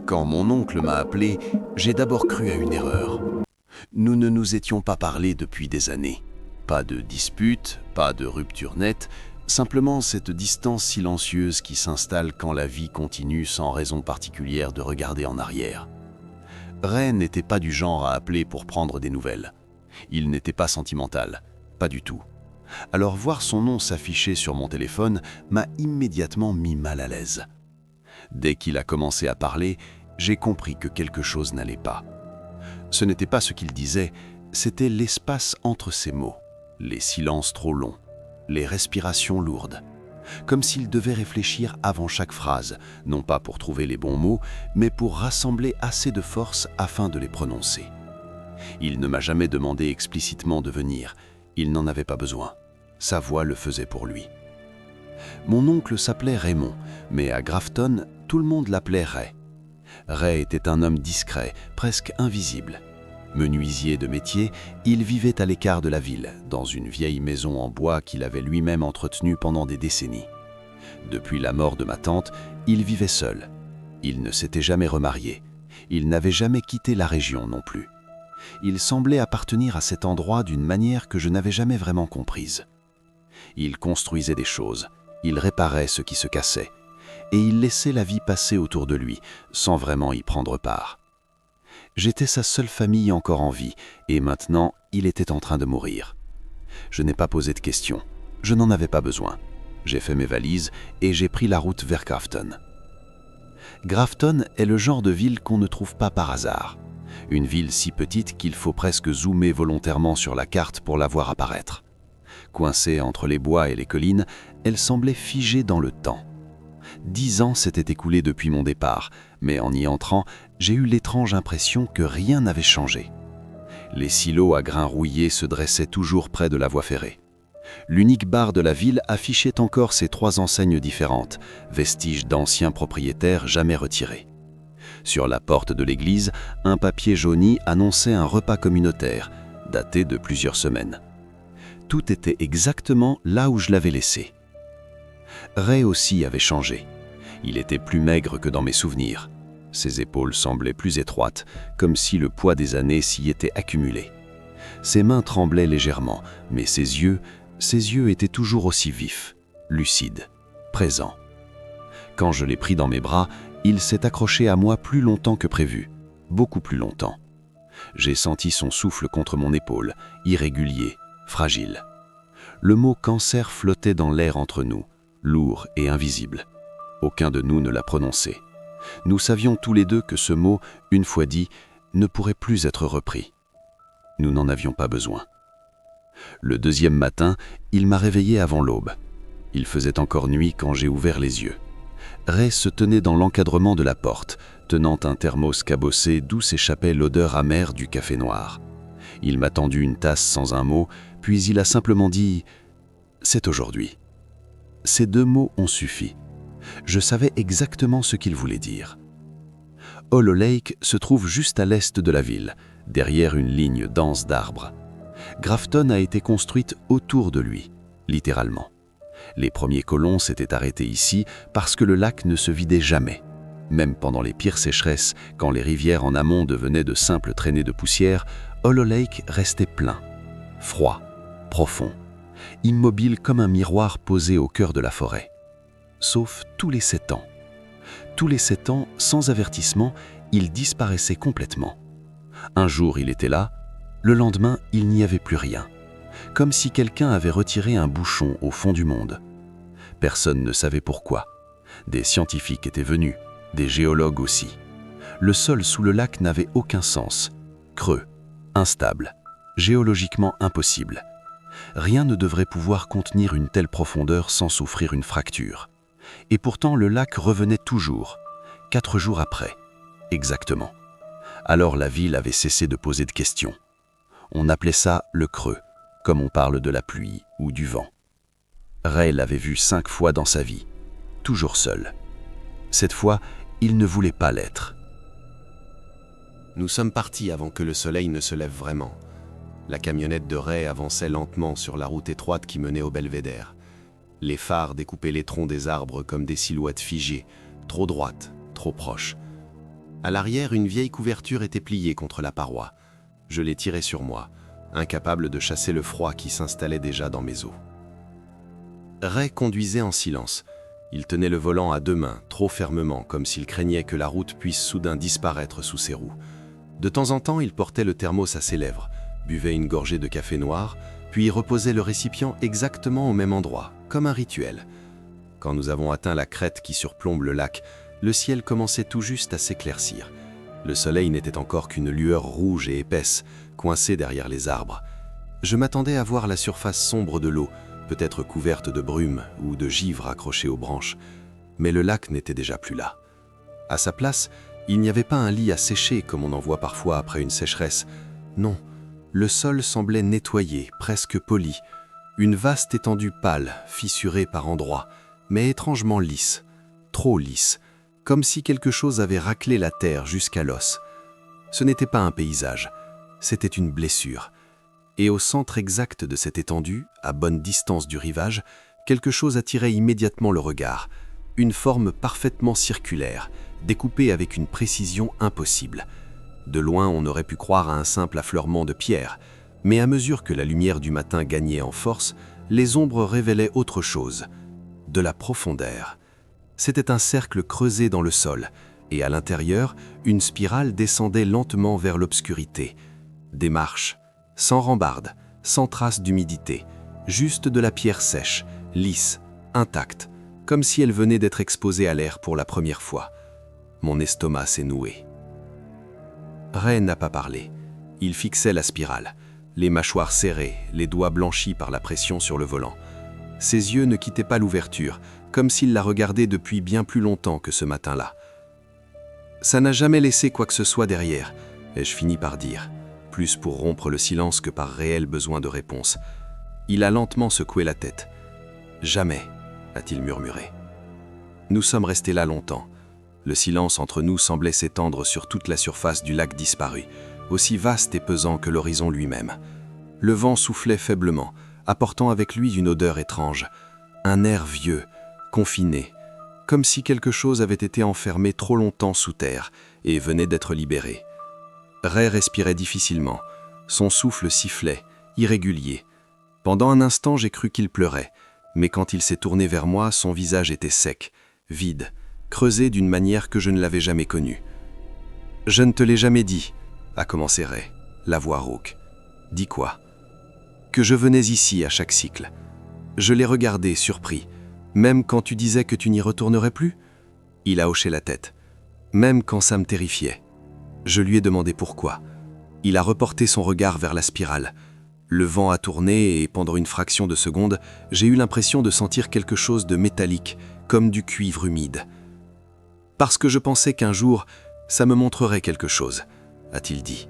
Quand mon oncle m'a appelé, j'ai d'abord cru à une erreur. Nous ne nous étions pas parlé depuis des années. Pas de dispute, pas de rupture nette, simplement cette distance silencieuse qui s'installe quand la vie continue sans raison particulière de regarder en arrière. Ray n'était pas du genre à appeler pour prendre des nouvelles. Il n'était pas sentimental, pas du tout. Alors voir son nom s'afficher sur mon téléphone m'a immédiatement mis mal à l'aise. Dès qu'il a commencé à parler, j'ai compris que quelque chose n'allait pas. Ce n'était pas ce qu'il disait, c'était l'espace entre ses mots, les silences trop longs, les respirations lourdes. Comme s'il devait réfléchir avant chaque phrase, non pas pour trouver les bons mots, mais pour rassembler assez de force afin de les prononcer. Il ne m'a jamais demandé explicitement de venir, il n'en avait pas besoin. Sa voix le faisait pour lui. Mon oncle s'appelait Raymond, mais à Grafton, tout le monde l'appelait Ray. Ray était un homme discret, presque invisible. Menuisier de métier, il vivait à l'écart de la ville, dans une vieille maison en bois qu'il avait lui-même entretenue pendant des décennies. Depuis la mort de ma tante, il vivait seul. Il ne s'était jamais remarié. Il n'avait jamais quitté la région non plus. Il semblait appartenir à cet endroit d'une manière que je n'avais jamais vraiment comprise. Il construisait des choses, il réparait ce qui se cassait, et il laissait la vie passer autour de lui, sans vraiment y prendre part. J'étais sa seule famille encore en vie, et maintenant, il était en train de mourir. Je n'ai pas posé de questions, je n'en avais pas besoin. J'ai fait mes valises et j'ai pris la route vers Grafton. Grafton est le genre de ville qu'on ne trouve pas par hasard. Une ville si petite qu'il faut presque zoomer volontairement sur la carte pour la voir apparaître. Coincée entre les bois et les collines, elle semblait figée dans le temps. 10 ans s'étaient écoulés depuis mon départ, mais en y entrant, j'ai eu l'étrange impression que rien n'avait changé. Les silos à grains rouillés se dressaient toujours près de la voie ferrée. L'unique bar de la ville affichait encore ses 3 enseignes différentes, vestiges d'anciens propriétaires jamais retirés. Sur la porte de l'église, un papier jauni annonçait un repas communautaire, daté de plusieurs semaines. Tout était exactement là où je l'avais laissé. Ray aussi avait changé. Il était plus maigre que dans mes souvenirs. Ses épaules semblaient plus étroites, comme si le poids des années s'y était accumulé. Ses mains tremblaient légèrement, mais ses yeux étaient toujours aussi vifs, lucides, présents. Quand je l'ai pris dans mes bras, il s'est accroché à moi plus longtemps que prévu, beaucoup plus longtemps. J'ai senti son souffle contre mon épaule, irrégulier, fragile. Le mot cancer flottait dans l'air entre nous, lourd et invisible. Aucun de nous ne l'a prononcé. Nous savions tous les deux que ce mot, une fois dit, ne pourrait plus être repris. Nous n'en avions pas besoin. Le deuxième matin, il m'a réveillé avant l'aube. Il faisait encore nuit quand j'ai ouvert les yeux. Ray se tenait dans l'encadrement de la porte, tenant un thermos cabossé d'où s'échappait l'odeur amère du café noir. Il m'a tendu une tasse sans un mot, puis il a simplement dit « C'est aujourd'hui ». Ces 2 mots ont suffi. Je savais exactement ce qu'il voulait dire. Hollow Lake se trouve juste à l'est de la ville, derrière une ligne dense d'arbres. Grafton a été construite autour de lui, littéralement. Les premiers colons s'étaient arrêtés ici parce que le lac ne se vidait jamais. Même pendant les pires sécheresses, quand les rivières en amont devenaient de simples traînées de poussière, Hollow Lake restait plein, froid, profond, immobile comme un miroir posé au cœur de la forêt. Sauf tous les 7 ans. Tous les 7 ans, sans avertissement, il disparaissait complètement. Un jour, il était là, le lendemain, il n'y avait plus rien. Comme si quelqu'un avait retiré un bouchon au fond du monde. Personne ne savait pourquoi. Des scientifiques étaient venus, des géologues aussi. Le sol sous le lac n'avait aucun sens. Creux, instable, géologiquement impossible. Rien ne devrait pouvoir contenir une telle profondeur sans souffrir une fracture. Et pourtant, le lac revenait toujours, 4 jours après, exactement. Alors la ville avait cessé de poser de questions. On appelait ça le creux, comme on parle de la pluie ou du vent. Ray l'avait vu 5 fois dans sa vie, toujours seul. Cette fois, il ne voulait pas l'être. Nous sommes partis avant que le soleil ne se lève vraiment. La camionnette de Ray avançait lentement sur la route étroite qui menait au belvédère. Les phares découpaient les troncs des arbres comme des silhouettes figées, trop droites, trop proches. À l'arrière, une vieille couverture était pliée contre la paroi. Je l'ai tirée sur moi, incapable de chasser le froid qui s'installait déjà dans mes os. Ray conduisait en silence. Il tenait le volant à deux mains, trop fermement, comme s'il craignait que la route puisse soudain disparaître sous ses roues. De temps en temps, il portait le thermos à ses lèvres, buvait une gorgée de café noir, puis reposait le récipient exactement au même endroit, comme un rituel. Quand nous avons atteint la crête qui surplombe le lac, le ciel commençait tout juste à s'éclaircir. Le soleil n'était encore qu'une lueur rouge et épaisse, coincée derrière les arbres. Je m'attendais à voir la surface sombre de l'eau, peut-être couverte de brume ou de givre accrochée aux branches, mais le lac n'était déjà plus là. À sa place, il n'y avait pas un lit à sécher comme on en voit parfois après une sécheresse. Non, le sol semblait nettoyé, presque poli, une vaste étendue pâle, fissurée par endroits, mais étrangement lisse, trop lisse, comme si quelque chose avait raclé la terre jusqu'à l'os. Ce n'était pas un paysage, c'était une blessure. Et au centre exact de cette étendue, à bonne distance du rivage, quelque chose attirait immédiatement le regard, une forme parfaitement circulaire, découpée avec une précision impossible. De loin, on aurait pu croire à un simple affleurement de pierre, mais à mesure que la lumière du matin gagnait en force, les ombres révélaient autre chose, de la profondeur. C'était un cercle creusé dans le sol, et à l'intérieur, une spirale descendait lentement vers l'obscurité. Des marches, sans rambarde, sans trace d'humidité, juste de la pierre sèche, lisse, intacte, comme si elle venait d'être exposée à l'air pour la première fois. Mon estomac s'est noué. Ray n'a pas parlé. Il fixait la spirale, les mâchoires serrées, les doigts blanchis par la pression sur le volant. Ses yeux ne quittaient pas l'ouverture, comme s'il la regardait depuis bien plus longtemps que ce matin-là. Ça n'a jamais laissé quoi que ce soit derrière, ai-je fini par dire, plus pour rompre le silence que par réel besoin de réponse. Il a lentement secoué la tête. « Jamais », a-t-il murmuré. Nous sommes restés là longtemps. Le silence entre nous semblait s'étendre sur toute la surface du lac disparu, aussi vaste et pesant que l'horizon lui-même. Le vent soufflait faiblement, apportant avec lui une odeur étrange, un air vieux, confiné, comme si quelque chose avait été enfermé trop longtemps sous terre et venait d'être libéré. Ray respirait difficilement, son souffle sifflait, irrégulier. Pendant un instant, j'ai cru qu'il pleurait, mais quand il s'est tourné vers moi, son visage était sec, vide, creusé d'une manière que je ne l'avais jamais connue. « Je ne te l'ai jamais dit », a commencé Ray, la voix rauque. « Dis quoi ?»« Que je venais ici à chaque cycle. Je l'ai regardé, surpris. Même quand tu disais que tu n'y retournerais plus ?» Il a hoché la tête. « Même quand ça me terrifiait. » Je lui ai demandé pourquoi. Il a reporté son regard vers la spirale. Le vent a tourné et pendant une fraction de seconde, j'ai eu l'impression de sentir quelque chose de métallique, comme du cuivre humide. « Parce que je pensais qu'un jour, ça me montrerait quelque chose, » a-t-il dit.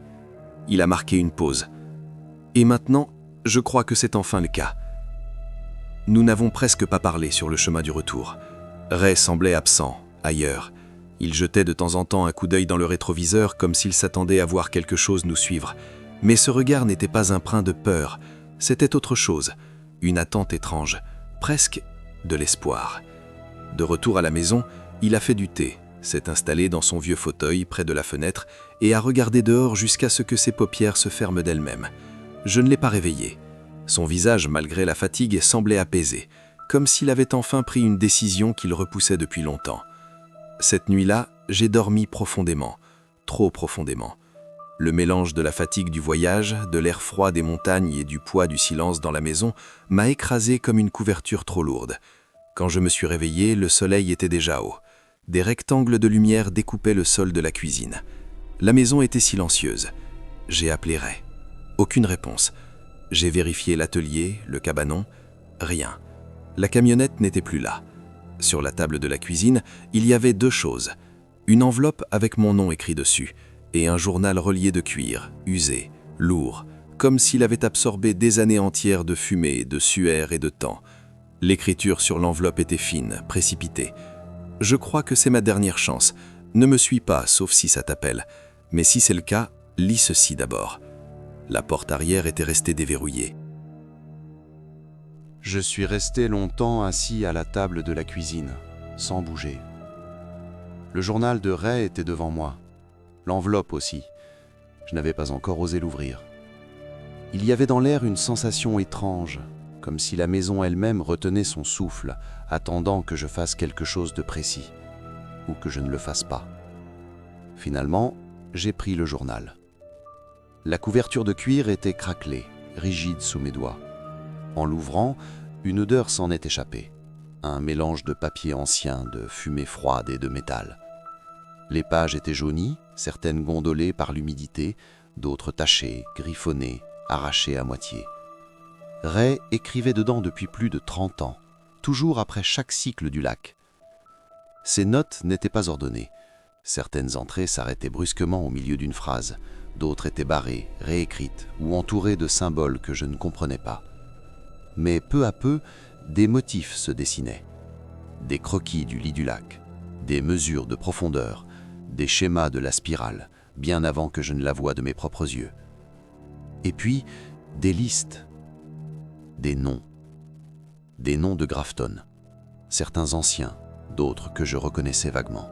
Il a marqué une pause. « Et maintenant, je crois que c'est enfin le cas. » Nous n'avons presque pas parlé sur le chemin du retour. Ray semblait absent, ailleurs. Il jetait de temps en temps un coup d'œil dans le rétroviseur comme s'il s'attendait à voir quelque chose nous suivre. Mais ce regard n'était pas empreint de peur, c'était autre chose, une attente étrange, presque de l'espoir. De retour à la maison, il a fait du thé, s'est installé dans son vieux fauteuil près de la fenêtre et a regardé dehors jusqu'à ce que ses paupières se ferment d'elles-mêmes. Je ne l'ai pas réveillé. Son visage, malgré la fatigue, semblait apaisé, comme s'il avait enfin pris une décision qu'il repoussait depuis longtemps. Cette nuit-là, j'ai dormi profondément, trop profondément. Le mélange de la fatigue du voyage, de l'air froid des montagnes et du poids du silence dans la maison m'a écrasé comme une couverture trop lourde. Quand je me suis réveillé, le soleil était déjà haut. Des rectangles de lumière découpaient le sol de la cuisine. La maison était silencieuse. J'ai appelé Ray. Aucune réponse. J'ai vérifié l'atelier, le cabanon. Rien. La camionnette n'était plus là. Sur la table de la cuisine, il y avait deux choses. Une enveloppe avec mon nom écrit dessus et un journal relié de cuir, usé, lourd, comme s'il avait absorbé des années entières de fumée, de suaire et de temps. L'écriture sur l'enveloppe était fine, précipitée. Je crois que c'est ma dernière chance. Ne me suis pas, sauf si ça t'appelle. Mais si c'est le cas, lis ceci d'abord. La porte arrière était restée déverrouillée. Je suis resté longtemps assis à la table de la cuisine, sans bouger. Le journal de Ray était devant moi, L'enveloppe aussi. Je n'avais pas encore osé l'ouvrir. Il y avait dans l'air une sensation étrange, comme si la maison elle-même retenait son souffle, attendant que je fasse quelque chose de précis, ou que je ne le fasse pas. Finalement, j'ai pris le journal. La couverture de cuir était craquelée, rigide sous mes doigts. En l'ouvrant, une odeur s'en est échappée, un mélange de papier ancien, de fumée froide et de métal. Les pages étaient jaunies, certaines gondolées par l'humidité, d'autres tachées, griffonnées, arrachées à moitié. Ray écrivait dedans depuis plus de 30 ans, toujours après chaque cycle du lac. Ses notes n'étaient pas ordonnées. Certaines entrées s'arrêtaient brusquement au milieu d'une phrase, d'autres étaient barrées, réécrites ou entourées de symboles que je ne comprenais pas. Mais peu à peu, des motifs se dessinaient. Des croquis du lit du lac, des mesures de profondeur, des schémas de la spirale, bien avant que je ne la voie de mes propres yeux. Et puis, des listes, des noms de Grafton, certains anciens, d'autres que je reconnaissais vaguement.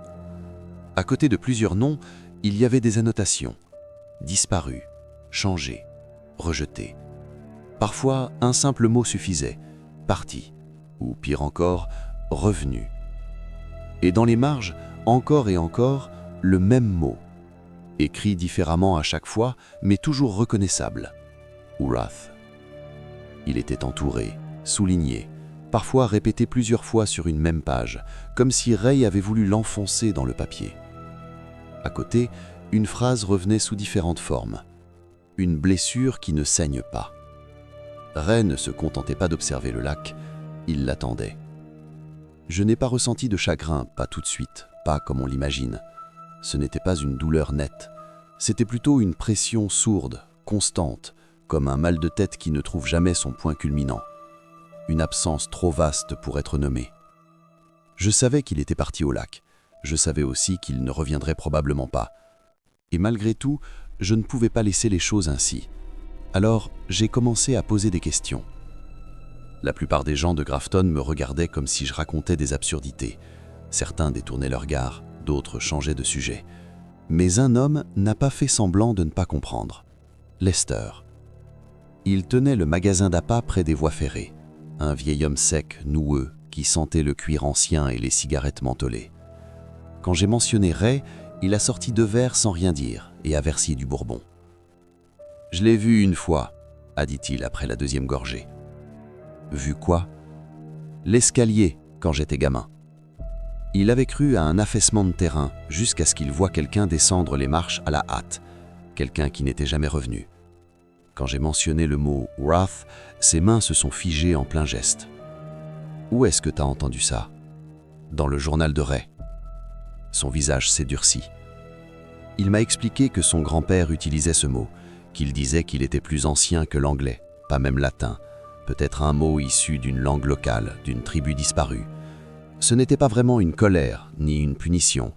À côté de plusieurs noms, il y avait des annotations, disparus, changés, rejetés. Parfois, un simple mot suffisait, parti, ou pire encore, revenu. Et dans les marges, encore et encore, le même mot, écrit différemment à chaque fois, mais toujours reconnaissable. Urath. Il était entouré, souligné, parfois répété plusieurs fois sur une même page, comme si Ray avait voulu l'enfoncer dans le papier. À côté, une phrase revenait sous différentes formes. Une blessure qui ne saigne pas. Ray ne se contentait pas d'observer le lac, il l'attendait. Je n'ai pas ressenti de chagrin, pas tout de suite, pas comme on l'imagine. Ce n'était pas une douleur nette, c'était plutôt une pression sourde, constante, comme un mal de tête qui ne trouve jamais son point culminant. Une absence trop vaste pour être nommée. Je savais qu'il était parti au lac, je savais aussi qu'il ne reviendrait probablement pas. Et malgré tout, je ne pouvais pas laisser les choses ainsi. Alors, j'ai commencé à poser des questions. La plupart des gens de Grafton me regardaient comme si je racontais des absurdités. Certains détournaient leur regard, d'autres changeaient de sujet. Mais un homme n'a pas fait semblant de ne pas comprendre. Lester. Il tenait le magasin d'appât près des voies ferrées. Un vieil homme sec, noueux, qui sentait le cuir ancien et les cigarettes mentholées. Quand j'ai mentionné Ray, il a sorti 2 verres sans rien dire et a versé du bourbon. « Je l'ai vu une fois », a dit-il après la 2e gorgée. « Vu quoi ?»« L'escalier, quand j'étais gamin. » Il avait cru à un affaissement de terrain jusqu'à ce qu'il voie quelqu'un descendre les marches à la hâte, quelqu'un qui n'était jamais revenu. Quand j'ai mentionné le mot « Wrath », ses mains se sont figées en plein geste. « Où est-ce que t'as entendu ça ?»« Dans le journal de Ray. » Son visage s'est durci. Il m'a expliqué que son grand-père utilisait ce mot, qu'il disait qu'il était plus ancien que l'anglais, pas même latin, peut-être un mot issu d'une langue locale, d'une tribu disparue. Ce n'était pas vraiment une colère, ni une punition.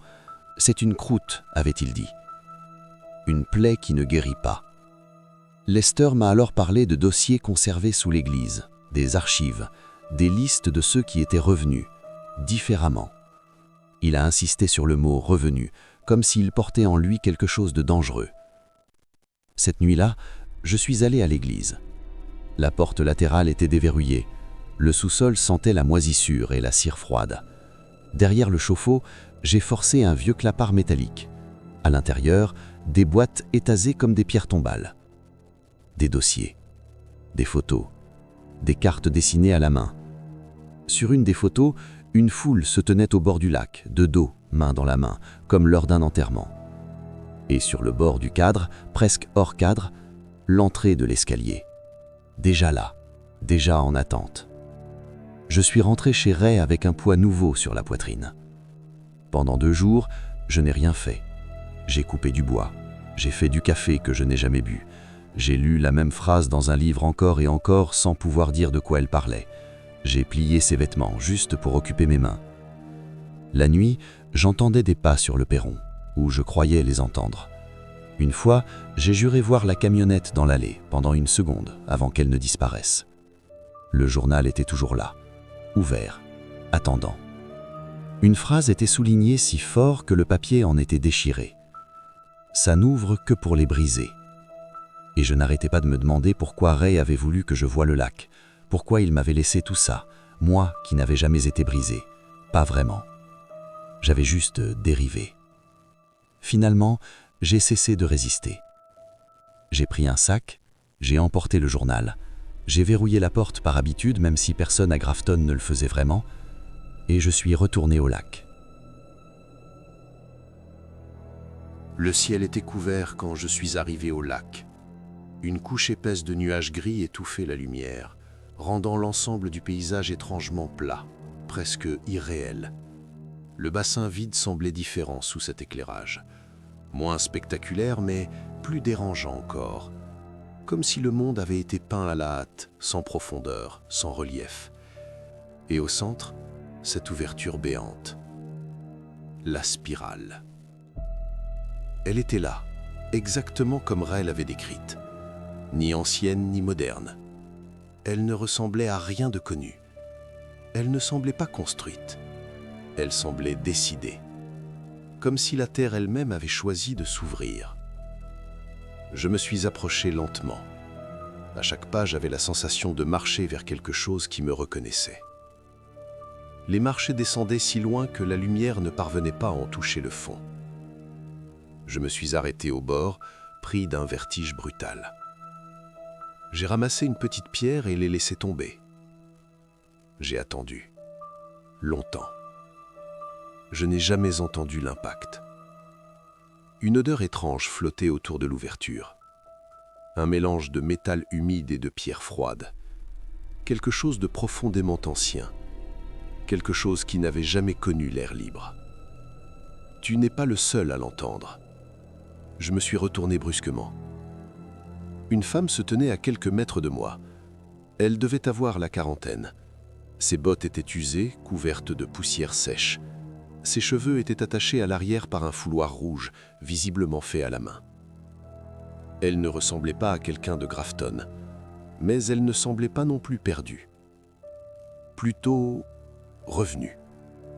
C'est une croûte, avait-il dit. Une plaie qui ne guérit pas. Lester m'a alors parlé de dossiers conservés sous l'église, des archives, des listes de ceux qui étaient revenus, différemment. Il a insisté sur le mot « revenu », comme s'il portait en lui quelque chose de dangereux. Cette nuit-là, je suis allé à l'église. La porte latérale était déverrouillée. Le sous-sol sentait la moisissure et la cire froide. Derrière le chauffe-eau, j'ai forcé un vieux clapard métallique. À l'intérieur, des boîtes étasées comme des pierres tombales. Des dossiers, des photos, des cartes dessinées à la main. Sur une des photos, une foule se tenait au bord du lac, de dos, main dans la main, comme lors d'un enterrement. Et sur le bord du cadre, presque hors cadre, l'entrée de l'escalier. Déjà là, déjà en attente. Je suis rentré chez Ray avec un poids nouveau sur la poitrine. Pendant 2 jours, je n'ai rien fait. J'ai coupé du bois, j'ai fait du café que je n'ai jamais bu. J'ai lu la même phrase dans un livre encore et encore sans pouvoir dire de quoi elle parlait. J'ai plié ses vêtements juste pour occuper mes mains. La nuit, j'entendais des pas sur le perron, ou je croyais les entendre. Une fois, j'ai juré voir la camionnette dans l'allée pendant 1 seconde avant qu'elle ne disparaisse. Le journal était toujours là, ouvert, attendant. Une phrase était soulignée si fort que le papier en était déchiré. Ça n'ouvre que pour les briser. Et je n'arrêtais pas de me demander pourquoi Ray avait voulu que je voie le lac, pourquoi il m'avait laissé tout ça, moi qui n'avais jamais été brisé. Pas vraiment. J'avais juste dérivé. Finalement, j'ai cessé de résister. J'ai pris un sac, j'ai emporté le journal, j'ai verrouillé la porte par habitude même si personne à Grafton ne le faisait vraiment, et je suis retourné au lac. Le ciel était couvert quand je suis arrivé au lac. Une couche épaisse de nuages gris étouffait la lumière, rendant l'ensemble du paysage étrangement plat, presque irréel. Le bassin vide semblait différent sous cet éclairage. Moins spectaculaire, mais plus dérangeant encore. Comme si le monde avait été peint à la hâte, sans profondeur, sans relief. Et au centre, cette ouverture béante. La spirale. Elle était là, exactement comme Ray l'avait décrite. Ni ancienne ni moderne. Elle ne ressemblait à rien de connu. Elle ne semblait pas construite. Elle semblait décidée. Comme si la terre elle-même avait choisi de s'ouvrir. Je me suis approché lentement. À chaque pas, j'avais la sensation de marcher vers quelque chose qui me reconnaissait. Les marches descendaient si loin que la lumière ne parvenait pas à en toucher le fond. Je me suis arrêté au bord, pris d'un vertige brutal. J'ai ramassé une petite pierre et l'ai laissée tomber. J'ai attendu. Longtemps. Je n'ai jamais entendu l'impact. Une odeur étrange flottait autour de l'ouverture. Un mélange de métal humide et de pierre froide. Quelque chose de profondément ancien. Quelque chose qui n'avait jamais connu l'air libre. Tu n'es pas le seul à l'entendre. Je me suis retourné brusquement. Une femme se tenait à quelques mètres de moi. Elle devait avoir la quarantaine. Ses bottes étaient usées, couvertes de poussière sèche. Ses cheveux étaient attachés à l'arrière par un fouloir rouge, visiblement fait à la main. Elle ne ressemblait pas à quelqu'un de Grafton, mais elle ne semblait pas non plus perdue. Plutôt revenue.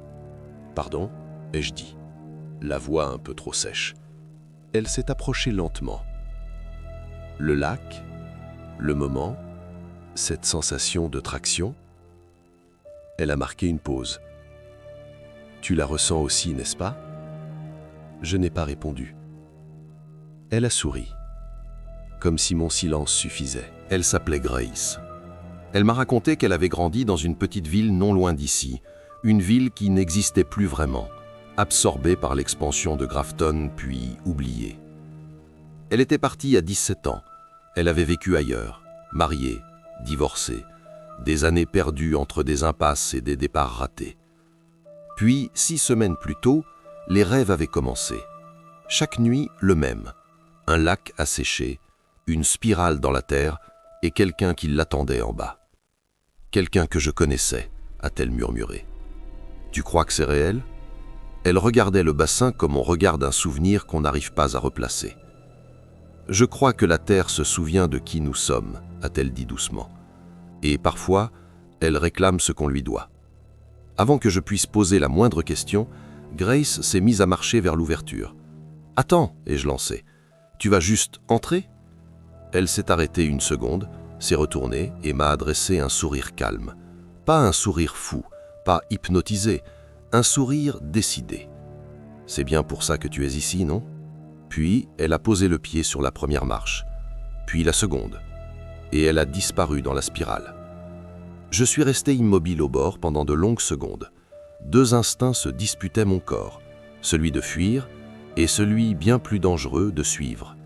« Pardon ?» ai-je dit, la voix un peu trop sèche. Elle s'est approchée lentement. Le lac, le moment, cette sensation de traction. Elle a marqué une pause. Tu la ressens aussi, n'est-ce pas? Je n'ai pas répondu. Elle a souri, comme si mon silence suffisait. Elle s'appelait Grace. Elle m'a raconté qu'elle avait grandi dans une petite ville non loin d'ici, une ville qui n'existait plus vraiment, absorbée par l'expansion de Grafton puis oubliée. Elle était partie à 17 ans. Elle avait vécu ailleurs, mariée, divorcée, des années perdues entre des impasses et des départs ratés. Puis, 6 semaines plus tôt, les rêves avaient commencé. Chaque nuit, le même. Un lac asséché, une spirale dans la terre et quelqu'un qui l'attendait en bas. Quelqu'un que je connaissais, a-t-elle murmuré. Tu crois que c'est réel? Elle regardait le bassin comme on regarde un souvenir qu'on n'arrive pas à replacer. Je crois que la terre se souvient de qui nous sommes, a-t-elle dit doucement. Et parfois, elle réclame ce qu'on lui doit. Avant que je puisse poser la moindre question, Grace s'est mise à marcher vers l'ouverture. « Attends !» ai-je lancé. « Tu vas juste entrer ?» Elle s'est arrêtée une seconde, s'est retournée et m'a adressé un sourire calme. Pas un sourire fou, pas hypnotisé, un sourire décidé. « C'est bien pour ça que tu es ici, non ?» Puis, elle a posé le pied sur la première marche, puis la seconde, et elle a disparu dans la spirale. Je suis resté immobile au bord pendant de longues secondes. 2 instincts se disputaient mon corps, celui de fuir et celui bien plus dangereux de suivre.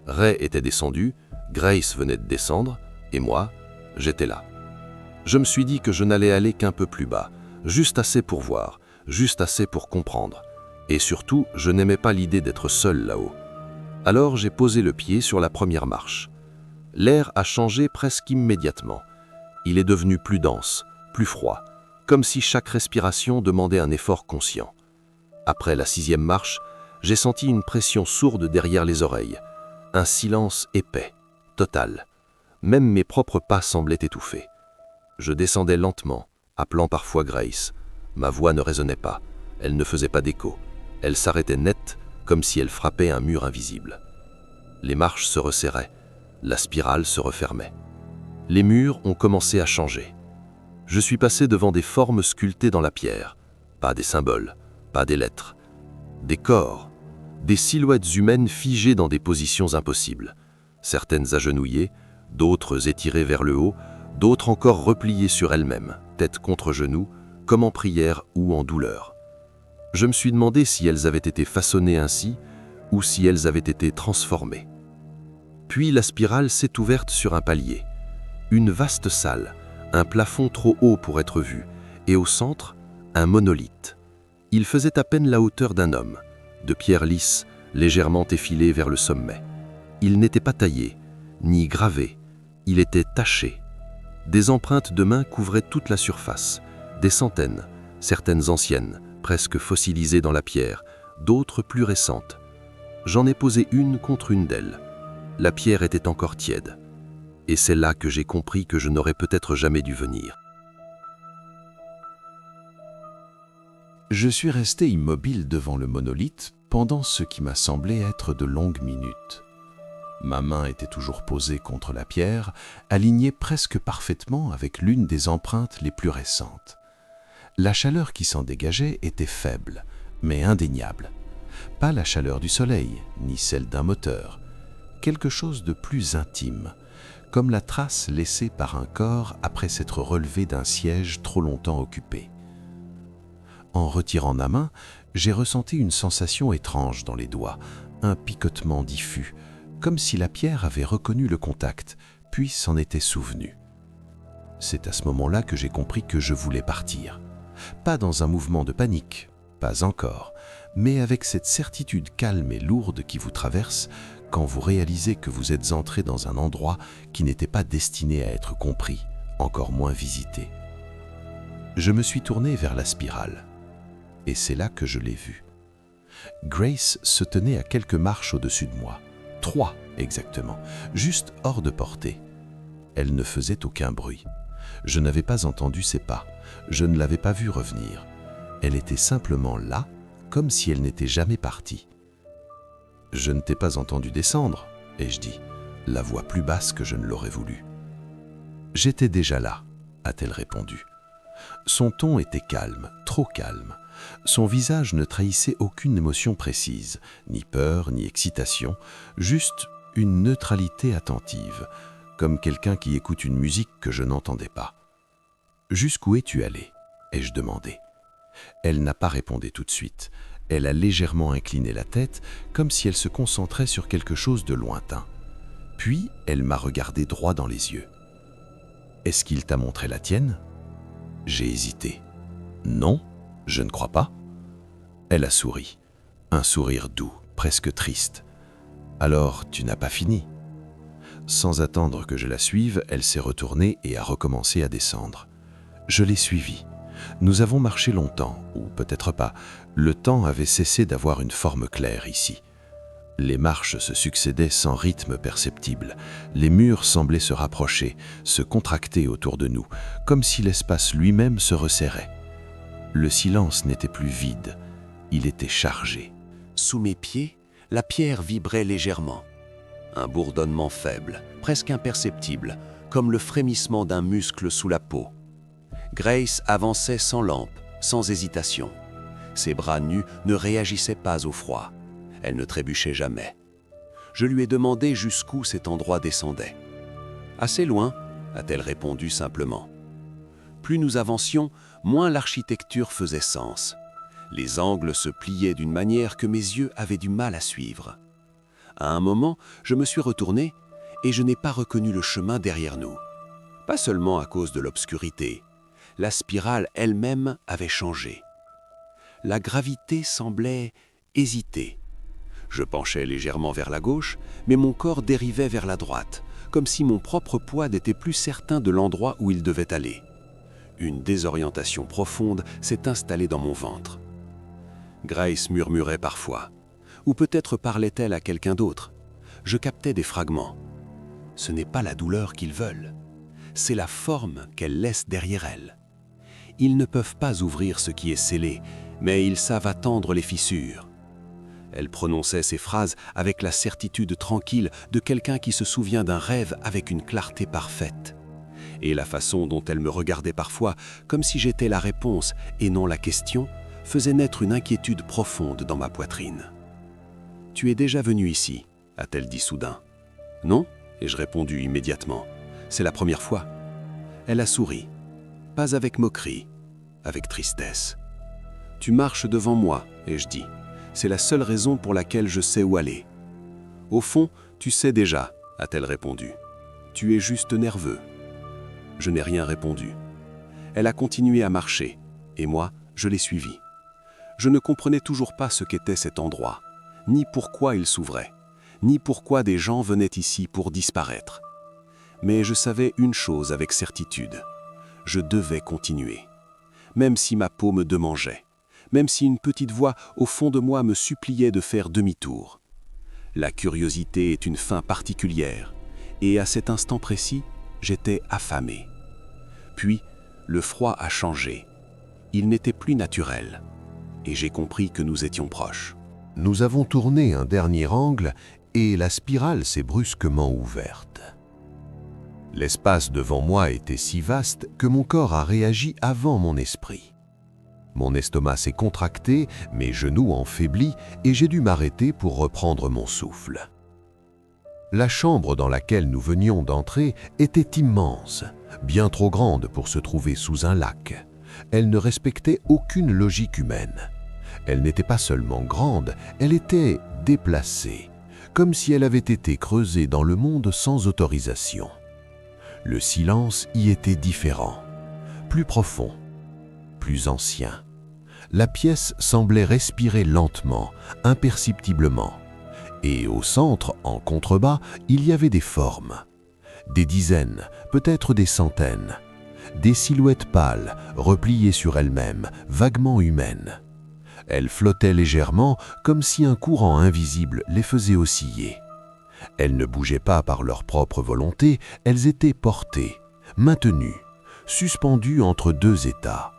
Ray était descendu, Grace venait de descendre, et moi, j'étais là. Je me suis dit que je n'allais aller qu'un peu plus bas, juste assez pour voir, juste assez pour comprendre. Et surtout, je n'aimais pas l'idée d'être seul là-haut. Alors j'ai posé le pied sur la première marche. L'air a changé presque immédiatement. Il est devenu plus dense, plus froid, comme si chaque respiration demandait un effort conscient. Après la 6e marche, j'ai senti une pression sourde derrière les oreilles, un silence épais, total. Même mes propres pas semblaient étouffés. Je descendais lentement, appelant parfois Grace. Ma voix ne résonnait pas, elle ne faisait pas d'écho. Elle s'arrêtait net, comme si elle frappait un mur invisible. Les marches se resserraient, la spirale se refermait. Les murs ont commencé à changer. Je suis passé devant des formes sculptées dans la pierre, pas des symboles, pas des lettres, des corps, des silhouettes humaines figées dans des positions impossibles, certaines agenouillées, d'autres étirées vers le haut, d'autres encore repliées sur elles-mêmes, tête contre genou, comme en prière ou en douleur. Je me suis demandé si elles avaient été façonnées ainsi ou si elles avaient été transformées. Puis la spirale s'est ouverte sur un palier, une vaste salle, un plafond trop haut pour être vu, et au centre, un monolithe. Il faisait à peine la hauteur d'un homme, de pierre lisse, légèrement effilée vers le sommet. Il n'était pas taillé, ni gravé, il était taché. Des empreintes de mains couvraient toute la surface, des centaines, certaines anciennes, presque fossilisées dans la pierre, d'autres plus récentes. J'en ai posé une contre une d'elles. La pierre était encore tiède. Et c'est là que j'ai compris que je n'aurais peut-être jamais dû venir. Je suis resté immobile devant le monolithe pendant ce qui m'a semblé être de longues minutes. Ma main était toujours posée contre la pierre, alignée presque parfaitement avec l'une des empreintes les plus récentes. La chaleur qui s'en dégageait était faible, mais indéniable. Pas la chaleur du soleil, ni celle d'un moteur. Quelque chose de plus intime, comme la trace laissée par un corps après s'être relevé d'un siège trop longtemps occupé. En retirant ma main, j'ai ressenti une sensation étrange dans les doigts, un picotement diffus, comme si la pierre avait reconnu le contact, puis s'en était souvenue. C'est à ce moment-là que j'ai compris que je voulais partir. Pas dans un mouvement de panique, pas encore, mais avec cette certitude calme et lourde qui vous traverse quand vous réalisez que vous êtes entré dans un endroit qui n'était pas destiné à être compris, encore moins visité. Je me suis tourné vers la spirale, et c'est là que je l'ai vue. Grace se tenait à quelques marches au-dessus de moi, 3 exactement, juste hors de portée. Elle ne faisait aucun bruit. Je n'avais pas entendu ses pas, je ne l'avais pas vue revenir. Elle était simplement là, comme si elle n'était jamais partie. Je ne t'ai pas entendu descendre, ai-je dit, la voix plus basse que je ne l'aurais voulu. J'étais déjà là, a-t-elle répondu. Son ton était calme, trop calme. Son visage ne trahissait aucune émotion précise, ni peur, ni excitation, juste une neutralité attentive, comme quelqu'un qui écoute une musique que je n'entendais pas. « Jusqu'où es-tu allé ?» ai-je demandé. Elle n'a pas répondu tout de suite. Elle a légèrement incliné la tête, comme si elle se concentrait sur quelque chose de lointain. Puis, elle m'a regardé droit dans les yeux. « Est-ce qu'il t'a montré la tienne ?» J'ai hésité. « Non, je ne crois pas. » Elle a souri. Un sourire doux, presque triste. « Alors, tu n'as pas fini ?» Sans attendre que je la suive, elle s'est retournée et a recommencé à descendre. Je l'ai suivie. Nous avons marché longtemps, ou peut-être pas. Le temps avait cessé d'avoir une forme claire ici. Les marches se succédaient sans rythme perceptible. Les murs semblaient se rapprocher, se contracter autour de nous, comme si l'espace lui-même se resserrait. Le silence n'était plus vide, il était chargé. Sous mes pieds, la pierre vibrait légèrement. Un bourdonnement faible, presque imperceptible, comme le frémissement d'un muscle sous la peau. Grace avançait sans lampe, sans hésitation. Ses bras nus ne réagissaient pas au froid. Elle ne trébuchait jamais. Je lui ai demandé jusqu'où cet endroit descendait. « Assez loin », a-t-elle répondu simplement. Plus nous avancions, moins l'architecture faisait sens. Les angles se pliaient d'une manière que mes yeux avaient du mal à suivre. À un moment, je me suis retourné et je n'ai pas reconnu le chemin derrière nous. Pas seulement à cause de l'obscurité. La spirale elle-même avait changé. La gravité semblait hésiter. Je penchais légèrement vers la gauche, mais mon corps dérivait vers la droite, comme si mon propre poids n'était plus certain de l'endroit où il devait aller. Une désorientation profonde s'est installée dans mon ventre. Grace murmurait parfois, ou peut-être parlait-elle à quelqu'un d'autre. Je captais des fragments. Ce n'est pas la douleur qu'ils veulent, c'est la forme qu'elle laisse derrière elle. Ils ne peuvent pas ouvrir ce qui est scellé, mais ils savent attendre les fissures. Elle prononçait ces phrases avec la certitude tranquille de quelqu'un qui se souvient d'un rêve avec une clarté parfaite. Et la façon dont elle me regardait parfois, comme si j'étais la réponse et non la question, faisait naître une inquiétude profonde dans ma poitrine. « Tu es déjà venu ici ?» a-t-elle dit soudain. « Non ?» ai-je répondu immédiatement. « C'est la première fois. » Elle a souri, pas avec moquerie, avec tristesse. « Tu marches devant moi, ai-je dit. C'est la seule raison pour laquelle je sais où aller. »« Au fond, tu sais déjà, » a-t-elle répondu. « Tu es juste nerveux. » Je n'ai rien répondu. Elle a continué à marcher, et moi, je l'ai suivie. Je ne comprenais toujours pas ce qu'était cet endroit, ni pourquoi il s'ouvrait, ni pourquoi des gens venaient ici pour disparaître. Mais je savais une chose avec certitude. Je devais continuer. Même si ma peau me démangeait, même si une petite voix au fond de moi me suppliait de faire demi-tour. La curiosité est une faim particulière, et à cet instant précis, j'étais affamé. Puis, le froid a changé. Il n'était plus naturel. Et j'ai compris que nous étions proches. Nous avons tourné un dernier angle et la spirale s'est brusquement ouverte. L'espace devant moi était si vaste que mon corps a réagi avant mon esprit. Mon estomac s'est contracté, mes genoux ont faibli et j'ai dû m'arrêter pour reprendre mon souffle. La chambre dans laquelle nous venions d'entrer était immense, bien trop grande pour se trouver sous un lac. Elle ne respectait aucune logique humaine. Elle n'était pas seulement grande, elle était déplacée, comme si elle avait été creusée dans le monde sans autorisation. Le silence y était différent, plus profond, plus ancien. La pièce semblait respirer lentement, imperceptiblement. Et au centre, en contrebas, il y avait des formes. Des dizaines, peut-être des centaines. Des silhouettes pâles, repliées sur elles-mêmes, vaguement humaines. Elles flottaient légèrement, comme si un courant invisible les faisait osciller. Elles ne bougeaient pas par leur propre volonté, elles étaient portées, maintenues, suspendues entre deux états.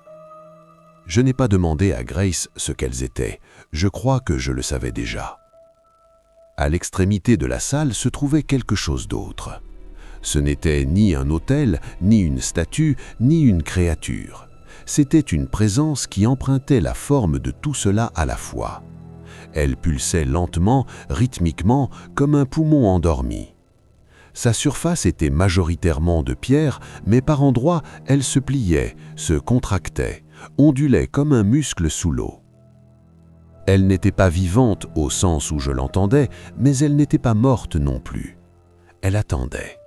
Je n'ai pas demandé à Grace ce qu'elles étaient, je crois que je le savais déjà. À l'extrémité de la salle se trouvait quelque chose d'autre. Ce n'était ni un autel, ni une statue, ni une créature. C'était une présence qui empruntait la forme de tout cela à la fois. Elle pulsait lentement, rythmiquement, comme un poumon endormi. Sa surface était majoritairement de pierre, mais par endroits, elle se pliait, se contractait, ondulait comme un muscle sous l'eau. Elle n'était pas vivante au sens où je l'entendais, mais elle n'était pas morte non plus. Elle attendait.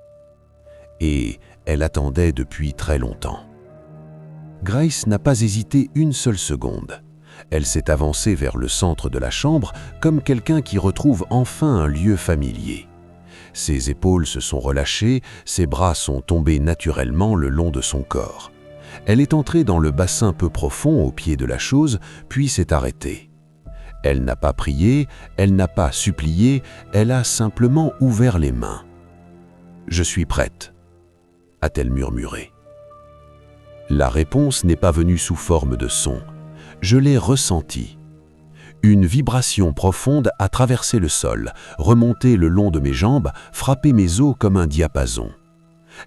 Et elle attendait depuis très longtemps. Grace n'a pas hésité une seule seconde. Elle s'est avancée vers le centre de la chambre comme quelqu'un qui retrouve enfin un lieu familier. Ses épaules se sont relâchées, ses bras sont tombés naturellement le long de son corps. Elle est entrée dans le bassin peu profond au pied de la chose, puis s'est arrêtée. Elle n'a pas prié, elle n'a pas supplié, elle a simplement ouvert les mains. « Je suis prête », a-t-elle murmuré. La réponse n'est pas venue sous forme de son. Je l'ai ressentie. Une vibration profonde a traversé le sol, remonté le long de mes jambes, frappé mes os comme un diapason.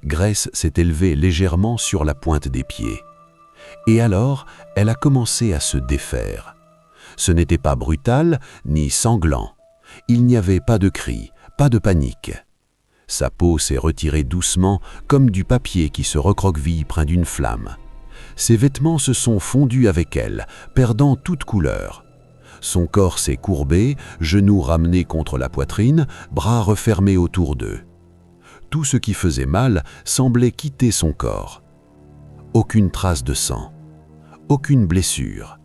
Grace s'est élevée légèrement sur la pointe des pieds. Et alors, elle a commencé à se défaire. Ce n'était pas brutal, ni sanglant. Il n'y avait pas de cris, pas de panique. Sa peau s'est retirée doucement, comme du papier qui se recroqueville près d'une flamme. Ses vêtements se sont fondus avec elle, perdant toute couleur. Son corps s'est courbé, genoux ramenés contre la poitrine, bras refermés autour d'eux. Tout ce qui faisait mal semblait quitter son corps. Aucune trace de sang, aucune blessure.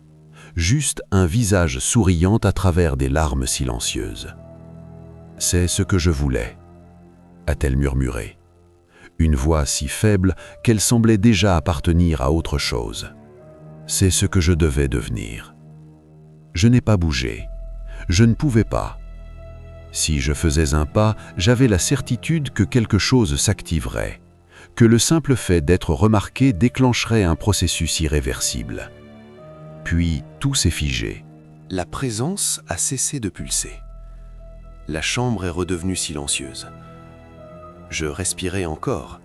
Juste un visage souriant à travers des larmes silencieuses. « C'est ce que je voulais », a-t-elle murmuré. Une voix si faible qu'elle semblait déjà appartenir à autre chose. « C'est ce que je devais devenir. » Je n'ai pas bougé. Je ne pouvais pas. Si je faisais un pas, j'avais la certitude que quelque chose s'activerait, que le simple fait d'être remarqué déclencherait un processus irréversible. Puis tout s'est figé. La présence a cessé de pulser. La chambre est redevenue silencieuse. Je respirais encore.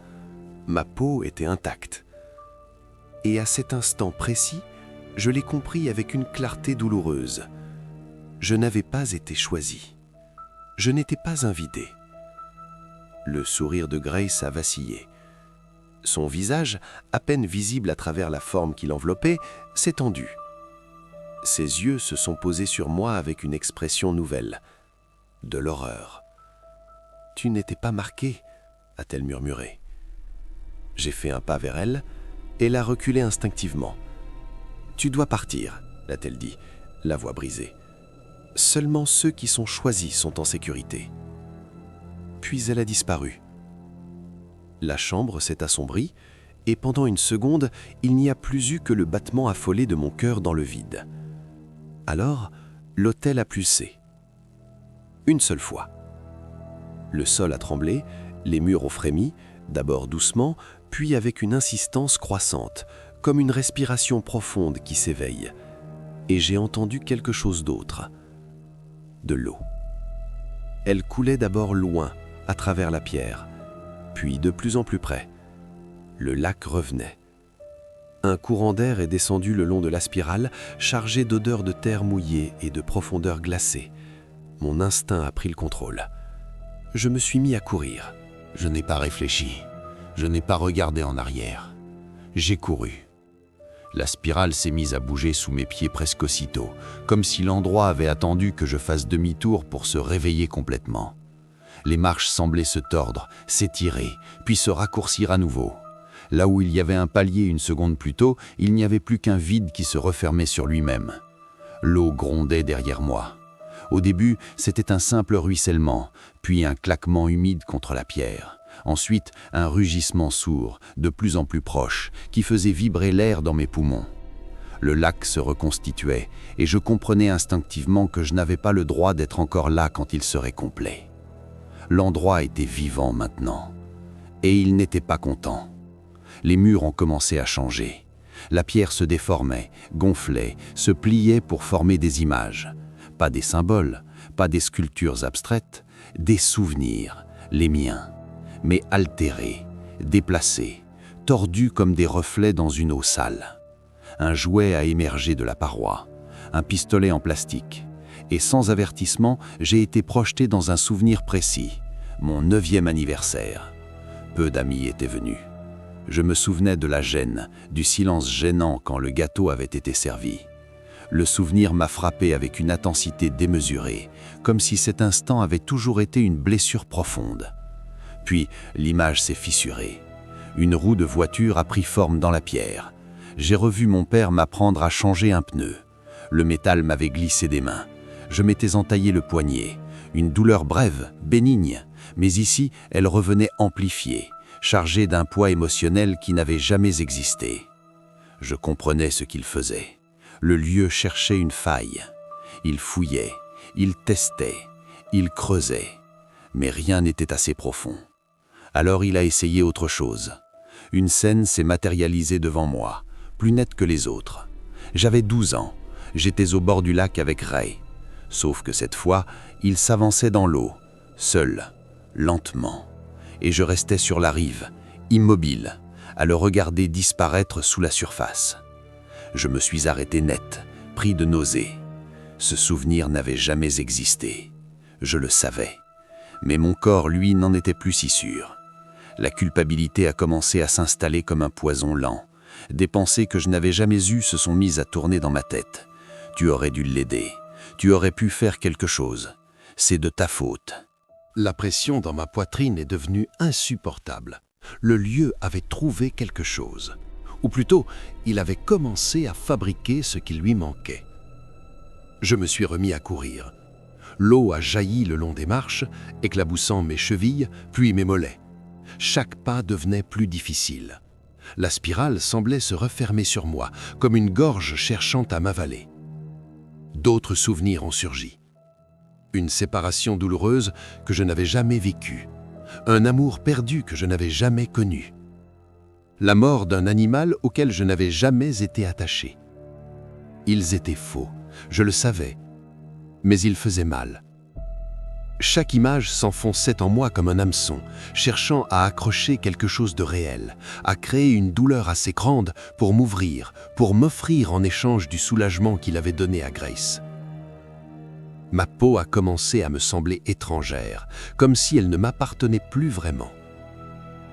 Ma peau était intacte. Et à cet instant précis, je l'ai compris avec une clarté douloureuse. Je n'avais pas été choisi. Je n'étais pas invité. Le sourire de Grace a vacillé. Son visage, à peine visible à travers la forme qui l'enveloppait, s'est tendu. Ses yeux se sont posés sur moi avec une expression nouvelle, de l'horreur. « Tu n'étais pas marqué », a-t-elle murmuré. J'ai fait un pas vers elle et l'a reculé instinctivement. « Tu dois partir », l'a-t-elle dit, la voix brisée. « Seulement ceux qui sont choisis sont en sécurité. » Puis elle a disparu. La chambre s'est assombrie et pendant une seconde, il n'y a plus eu que le battement affolé de mon cœur dans le vide. Alors, l'autel a pulsé. Une seule fois. Le sol a tremblé, les murs ont frémi, d'abord doucement, puis avec une insistance croissante, comme une respiration profonde qui s'éveille. Et j'ai entendu quelque chose d'autre. De l'eau. Elle coulait d'abord loin, à travers la pierre, puis de plus en plus près. Le lac revenait. Un courant d'air est descendu le long de la spirale, chargé d'odeurs de terre mouillée et de profondeur glacée. Mon instinct a pris le contrôle. Je me suis mis à courir. Je n'ai pas réfléchi. Je n'ai pas regardé en arrière. J'ai couru. La spirale s'est mise à bouger sous mes pieds presque aussitôt, comme si l'endroit avait attendu que je fasse demi-tour pour se réveiller complètement. Les marches semblaient se tordre, s'étirer, puis se raccourcir à nouveau. Là où il y avait un palier une seconde plus tôt, il n'y avait plus qu'un vide qui se refermait sur lui-même. L'eau grondait derrière moi. Au début, c'était un simple ruissellement, puis un claquement humide contre la pierre. Ensuite, un rugissement sourd, de plus en plus proche, qui faisait vibrer l'air dans mes poumons. Le lac se reconstituait, et je comprenais instinctivement que je n'avais pas le droit d'être encore là quand il serait complet. L'endroit était vivant maintenant. Et il n'était pas content. Les murs ont commencé à changer. La pierre se déformait, gonflait, se pliait pour former des images. Pas des symboles, pas des sculptures abstraites, des souvenirs, les miens, mais altérés, déplacés, tordus comme des reflets dans une eau sale. Un jouet a émergé de la paroi, un pistolet en plastique. Et sans avertissement, j'ai été projeté dans un souvenir précis, mon 9e anniversaire. Peu d'amis étaient venus. Je me souvenais de la gêne, du silence gênant quand le gâteau avait été servi. Le souvenir m'a frappé avec une intensité démesurée, comme si cet instant avait toujours été une blessure profonde. Puis, l'image s'est fissurée. Une roue de voiture a pris forme dans la pierre. J'ai revu mon père m'apprendre à changer un pneu. Le métal m'avait glissé des mains. Je m'étais entaillé le poignet. Une douleur brève, bénigne, mais ici, elle revenait amplifiée, chargée d'un poids émotionnel qui n'avait jamais existé. Je comprenais ce qu'il faisait. Le lieu cherchait une faille. Il fouillait, il testait, il creusait, mais rien n'était assez profond. Alors il a essayé autre chose. Une scène s'est matérialisée devant moi, plus nette que les autres. J'avais 12 ans, j'étais au bord du lac avec Ray. Sauf que cette fois, il s'avançait dans l'eau, seul, lentement. Et je restais sur la rive, immobile, à le regarder disparaître sous la surface. Je me suis arrêté net, pris de nausée. Ce souvenir n'avait jamais existé. Je le savais. Mais mon corps, lui, n'en était plus si sûr. La culpabilité a commencé à s'installer comme un poison lent. Des pensées que je n'avais jamais eues se sont mises à tourner dans ma tête. Tu aurais dû l'aider. Tu aurais pu faire quelque chose. C'est de ta faute. La pression dans ma poitrine est devenue insupportable. Le lieu avait trouvé quelque chose. Ou plutôt, il avait commencé à fabriquer ce qui lui manquait. Je me suis remis à courir. L'eau a jailli le long des marches, éclaboussant mes chevilles, puis mes mollets. Chaque pas devenait plus difficile. La spirale semblait se refermer sur moi, comme une gorge cherchant à m'avaler. D'autres souvenirs ont surgi. Une séparation douloureuse que je n'avais jamais vécue. Un amour perdu que je n'avais jamais connu. La mort d'un animal auquel je n'avais jamais été attaché. Ils étaient faux, je le savais. Mais il faisait mal. Chaque image s'enfonçait en moi comme un hameçon, cherchant à accrocher quelque chose de réel, à créer une douleur assez grande pour m'ouvrir, pour m'offrir en échange du soulagement qu'il avait donné à Grace. Ma peau a commencé à me sembler étrangère, comme si elle ne m'appartenait plus vraiment.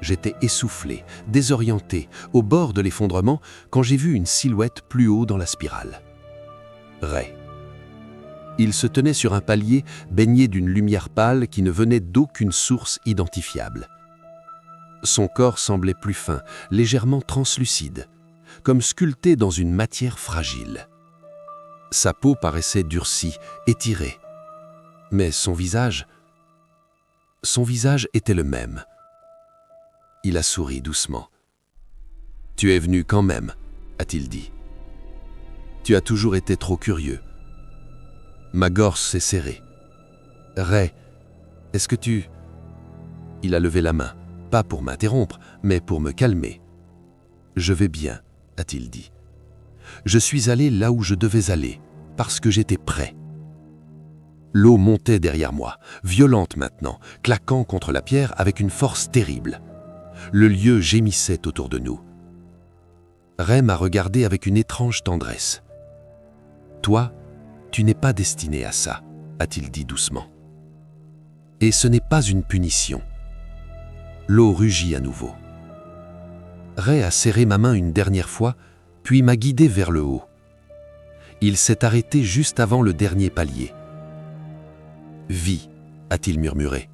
J'étais essoufflé, désorienté, au bord de l'effondrement, quand j'ai vu une silhouette plus haut dans la spirale. Ray. Il se tenait sur un palier baigné d'une lumière pâle qui ne venait d'aucune source identifiable. Son corps semblait plus fin, légèrement translucide, comme sculpté dans une matière fragile. Sa peau paraissait durcie, étirée. Mais son visage était le même. Il a souri doucement. « Tu es venu quand même », a-t-il dit. « Tu as toujours été trop curieux. » Ma gorge s'est serrée. « Ray, est-ce que tu... » Il a levé la main, pas pour m'interrompre, mais pour me calmer. « Je vais bien », a-t-il dit. Je suis allé là où je devais aller, parce que j'étais prêt. L'eau montait derrière moi, violente maintenant, claquant contre la pierre avec une force terrible. Le lieu gémissait autour de nous. Ray m'a regardé avec une étrange tendresse. « Toi, tu n'es pas destiné à ça, » a-t-il dit doucement. Et ce n'est pas une punition. L'eau rugit à nouveau. Ray a serré ma main une dernière fois, puis m'a guidé vers le haut. Il s'est arrêté juste avant le dernier palier. « Vis », a-t-il murmuré.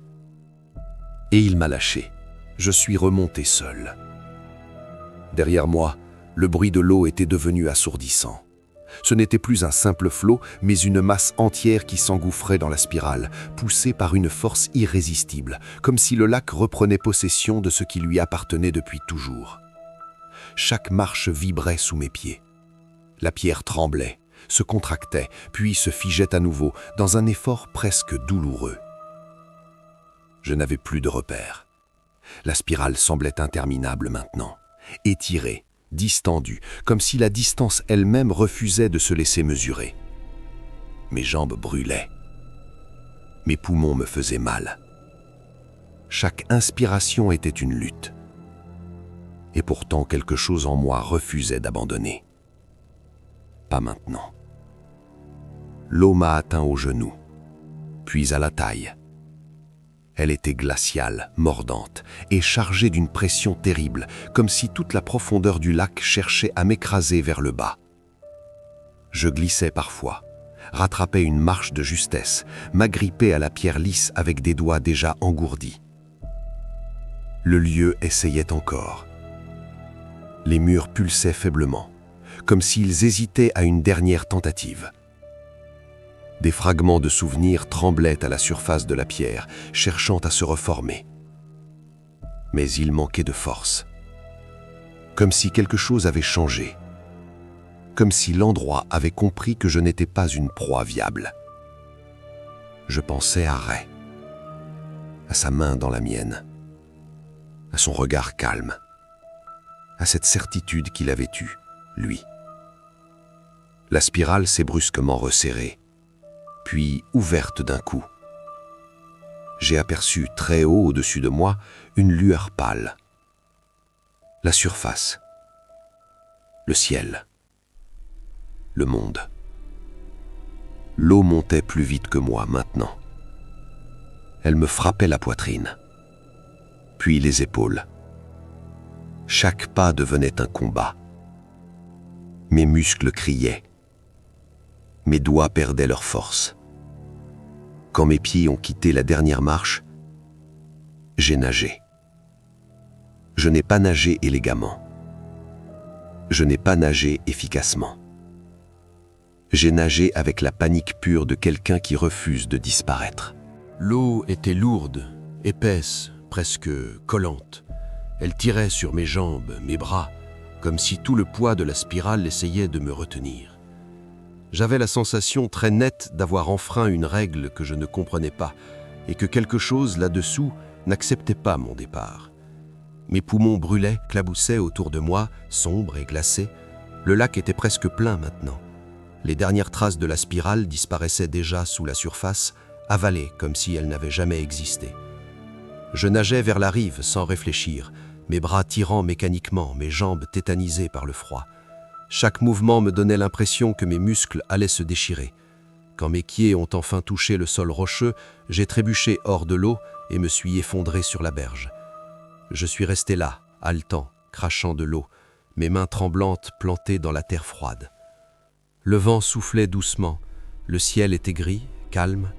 Et il m'a lâché. Je suis remonté seul. Derrière moi, le bruit de l'eau était devenu assourdissant. Ce n'était plus un simple flot, mais une masse entière qui s'engouffrait dans la spirale, poussée par une force irrésistible, comme si le lac reprenait possession de ce qui lui appartenait depuis toujours. Chaque marche vibrait sous mes pieds. La pierre tremblait, se contractait, puis se figeait à nouveau, dans un effort presque douloureux. Je n'avais plus de repères. La spirale semblait interminable maintenant, étirée, distendue, comme si la distance elle-même refusait de se laisser mesurer. Mes jambes brûlaient. Mes poumons me faisaient mal. Chaque inspiration était une lutte. Et pourtant quelque chose en moi refusait d'abandonner. Pas maintenant. L'eau m'a atteint au genou, puis à la taille. Elle était glaciale, mordante et chargée d'une pression terrible, comme si toute la profondeur du lac cherchait à m'écraser vers le bas. Je glissais parfois, rattrapais une marche de justesse, m'agrippais à la pierre lisse avec des doigts déjà engourdis. Le lieu essayait encore. Les murs pulsaient faiblement, comme s'ils hésitaient à une dernière tentative. Des fragments de souvenirs tremblaient à la surface de la pierre, cherchant à se reformer. Mais il manquait de force. Comme si quelque chose avait changé. Comme si l'endroit avait compris que je n'étais pas une proie viable. Je pensais à Ray, à sa main dans la mienne, à son regard calme, à cette certitude qu'il avait eue, lui. La spirale s'est brusquement resserrée, puis ouverte d'un coup. J'ai aperçu très haut au-dessus de moi une lueur pâle. La surface, le ciel, le monde. L'eau montait plus vite que moi maintenant. Elle me frappait la poitrine, puis les épaules. Chaque pas devenait un combat. Mes muscles criaient. Mes doigts perdaient leur force. Quand mes pieds ont quitté la dernière marche, j'ai nagé. Je n'ai pas nagé élégamment. Je n'ai pas nagé efficacement. J'ai nagé avec la panique pure de quelqu'un qui refuse de disparaître. L'eau était lourde, épaisse, presque collante. Elle tirait sur mes jambes, mes bras, comme si tout le poids de la spirale essayait de me retenir. J'avais la sensation très nette d'avoir enfreint une règle que je ne comprenais pas et que quelque chose là-dessous n'acceptait pas mon départ. Mes poumons brûlaient, claboussaient autour de moi, sombres et glacés. Le lac était presque plein maintenant. Les dernières traces de la spirale disparaissaient déjà sous la surface, avalées comme si elles n'avaient jamais existé. Je nageais vers la rive sans réfléchir, mes bras tirant mécaniquement, mes jambes tétanisées par le froid. Chaque mouvement me donnait l'impression que mes muscles allaient se déchirer. Quand mes pieds ont enfin touché le sol rocheux, j'ai trébuché hors de l'eau et me suis effondré sur la berge. Je suis resté là, haletant, crachant de l'eau, mes mains tremblantes plantées dans la terre froide. Le vent soufflait doucement, le ciel était gris, calme,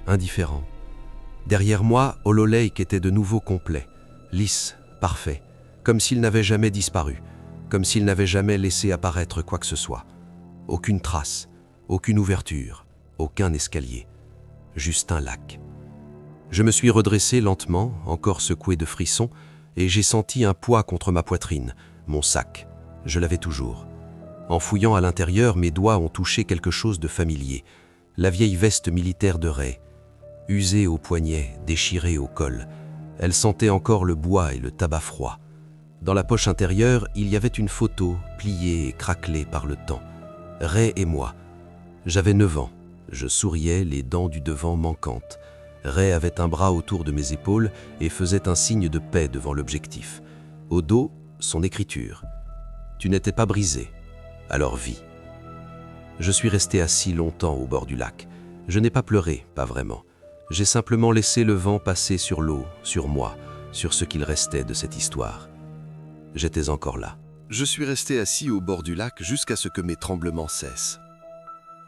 indifférent. Derrière moi, Hollow Lake était de nouveau complet, lisse, parfait, comme s'il n'avait jamais disparu, comme s'il n'avait jamais laissé apparaître quoi que ce soit. Aucune trace, aucune ouverture, aucun escalier, juste un lac. Je me suis redressé lentement, encore secoué de frissons, et j'ai senti un poids contre ma poitrine, mon sac. Je l'avais toujours. En fouillant à l'intérieur, mes doigts ont touché quelque chose de familier, la vieille veste militaire de Ray. Usée au poignet, déchirée au col. Elle sentait encore le bois et le tabac froid. Dans la poche intérieure, il y avait une photo, pliée et craquelée par le temps. Ray et moi. J'avais 9 ans. Je souriais, les dents du devant manquantes. Ray avait un bras autour de mes épaules et faisait un signe de paix devant l'objectif. Au dos, son écriture. « Tu n'étais pas brisé, alors vis ». Je suis resté assis longtemps au bord du lac. Je n'ai pas pleuré, pas vraiment. J'ai simplement laissé le vent passer sur l'eau, sur moi, sur ce qu'il restait de cette histoire. J'étais encore là. Je suis resté assis au bord du lac jusqu'à ce que mes tremblements cessent.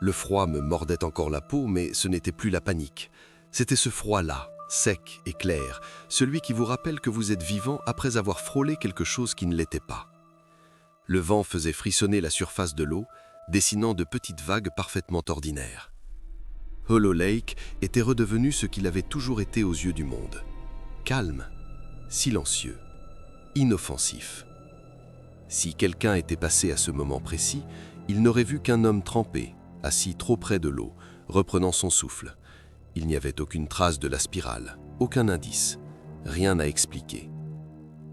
Le froid me mordait encore la peau, mais ce n'était plus la panique. C'était ce froid-là, sec et clair, celui qui vous rappelle que vous êtes vivant après avoir frôlé quelque chose qui ne l'était pas. Le vent faisait frissonner la surface de l'eau, dessinant de petites vagues parfaitement ordinaires. Hollow Lake était redevenu ce qu'il avait toujours été aux yeux du monde. Calme, silencieux, inoffensif. Si quelqu'un était passé à ce moment précis, il n'aurait vu qu'un homme trempé, assis trop près de l'eau, reprenant son souffle. Il n'y avait aucune trace de la spirale, aucun indice, rien à expliquer.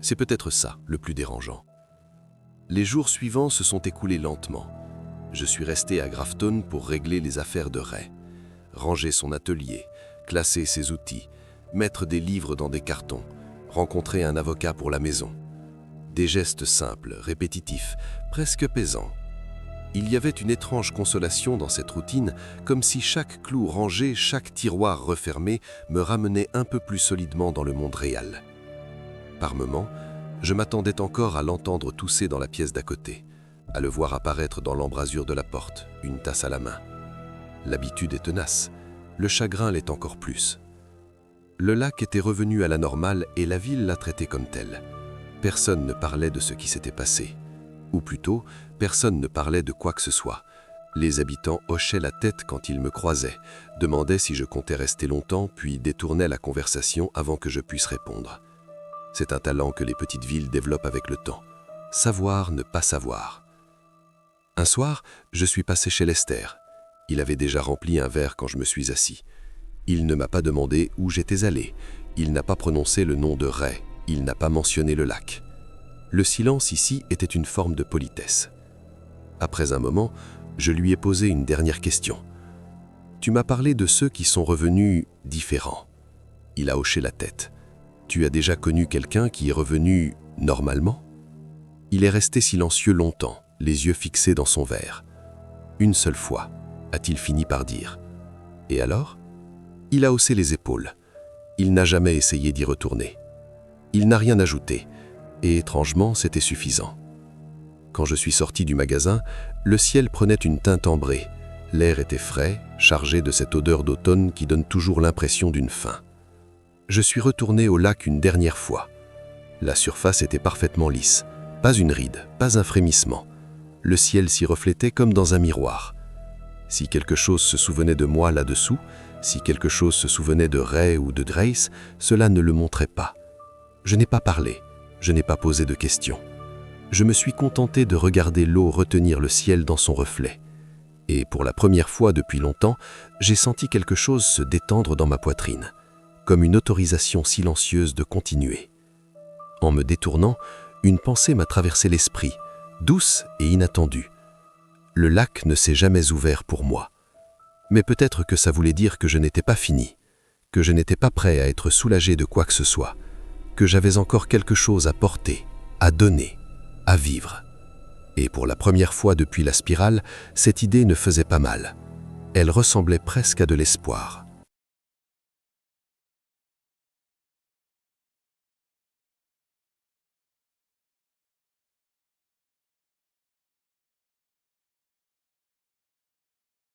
C'est peut-être ça le plus dérangeant. Les jours suivants se sont écoulés lentement. Je suis resté à Grafton pour régler les affaires de Ray. Ranger son atelier, classer ses outils, mettre des livres dans des cartons, rencontrer un avocat pour la maison. Des gestes simples, répétitifs, presque pesants. Il y avait une étrange consolation dans cette routine, comme si chaque clou rangé, chaque tiroir refermé me ramenait un peu plus solidement dans le monde réel. Par moments, je m'attendais encore à l'entendre tousser dans la pièce d'à côté, à le voir apparaître dans l'embrasure de la porte, une tasse à la main. L'habitude est tenace, le chagrin l'est encore plus. Le lac était revenu à la normale et la ville l'a traité comme tel. Personne ne parlait de ce qui s'était passé. Ou plutôt, personne ne parlait de quoi que ce soit. Les habitants hochaient la tête quand ils me croisaient, demandaient si je comptais rester longtemps, puis détournaient la conversation avant que je puisse répondre. C'est un talent que les petites villes développent avec le temps. Savoir ne pas savoir. Un soir, je suis passé chez Lester. Il avait déjà rempli un verre quand je me suis assis. Il ne m'a pas demandé où j'étais allé. Il n'a pas prononcé le nom de Ray. Il n'a pas mentionné le lac. Le silence ici était une forme de politesse. Après un moment, je lui ai posé une dernière question. « Tu m'as parlé de ceux qui sont revenus différents. » Il a hoché la tête. « Tu as déjà connu quelqu'un qui est revenu normalement ?» Il est resté silencieux longtemps, les yeux fixés dans son verre. Une seule fois, a-t-il fini par dire. « Et alors ?» Il a haussé les épaules. Il n'a jamais essayé d'y retourner. Il n'a rien ajouté, et étrangement, c'était suffisant. Quand je suis sorti du magasin, le ciel prenait une teinte ambrée. L'air était frais, chargé de cette odeur d'automne qui donne toujours l'impression d'une faim. Je suis retourné au lac une dernière fois. La surface était parfaitement lisse. Pas une ride, pas un frémissement. Le ciel s'y reflétait comme dans un miroir. Si quelque chose se souvenait de moi là-dessous, si quelque chose se souvenait de Ray ou de Grace, cela ne le montrait pas. Je n'ai pas parlé, je n'ai pas posé de questions. Je me suis contenté de regarder l'eau retenir le ciel dans son reflet. Et pour la première fois depuis longtemps, j'ai senti quelque chose se détendre dans ma poitrine, comme une autorisation silencieuse de continuer. En me détournant, une pensée m'a traversé l'esprit, douce et inattendue. Le lac ne s'est jamais ouvert pour moi. Mais peut-être que ça voulait dire que je n'étais pas fini, que je n'étais pas prêt à être soulagé de quoi que ce soit, que j'avais encore quelque chose à porter, à donner, à vivre. Et pour la première fois depuis la spirale, cette idée ne faisait pas mal. Elle ressemblait presque à de l'espoir.